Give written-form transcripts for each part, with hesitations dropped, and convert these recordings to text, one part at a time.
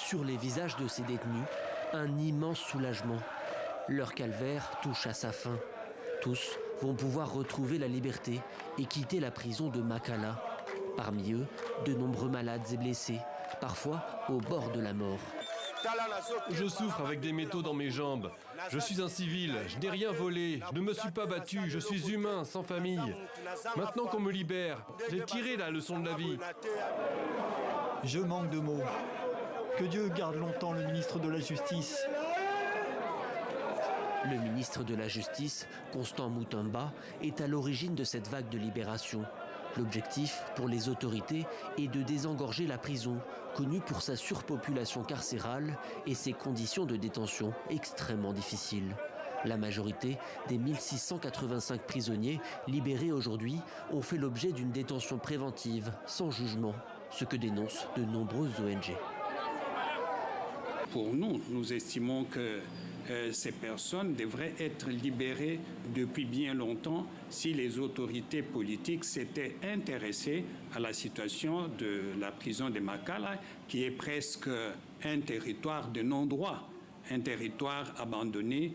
Sur les visages de ces détenus, un immense soulagement. Leur calvaire touche à sa fin. Tous vont pouvoir retrouver la liberté et quitter la prison de Makala. Parmi eux, de nombreux malades et blessés, parfois au bord de la mort. Je souffre avec des métaux dans mes jambes. Je suis un civil, je n'ai rien volé, je ne me suis pas battu, je suis humain, sans famille. Maintenant qu'on me libère, j'ai tiré la leçon de la vie. Je manque de mots. Que Dieu garde longtemps le ministre de la Justice. Le ministre de la Justice, Constant Mutamba, est à l'origine de cette vague de libération. L'objectif pour les autorités est de désengorger la prison, connue pour sa surpopulation carcérale et ses conditions de détention extrêmement difficiles. La majorité des 1685 prisonniers libérés aujourd'hui ont fait l'objet d'une détention préventive, sans jugement, ce que dénoncent de nombreuses ONG. Pour nous, nous estimons que ces personnes devraient être libérées depuis bien longtemps si les autorités politiques s'étaient intéressées à la situation de la prison de Makala, qui est presque un territoire de non-droit, un territoire abandonné.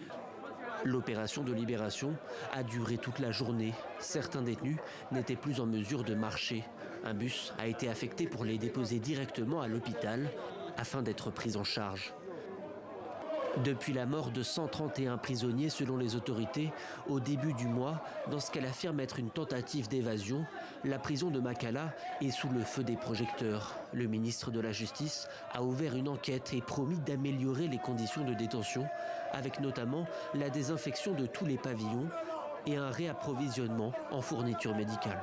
L'opération de libération a duré toute la journée. Certains détenus n'étaient plus en mesure de marcher. Un bus a été affecté pour les déposer directement à l'hôpital afin d'être pris en charge. Depuis la mort de 131 prisonniers selon les autorités, au début du mois, dans ce qu'elle affirme être une tentative d'évasion, la prison de Makala est sous le feu des projecteurs. Le ministre de la Justice a ouvert une enquête et promis d'améliorer les conditions de détention, avec notamment la désinfection de tous les pavillons et un réapprovisionnement en fourniture médicale.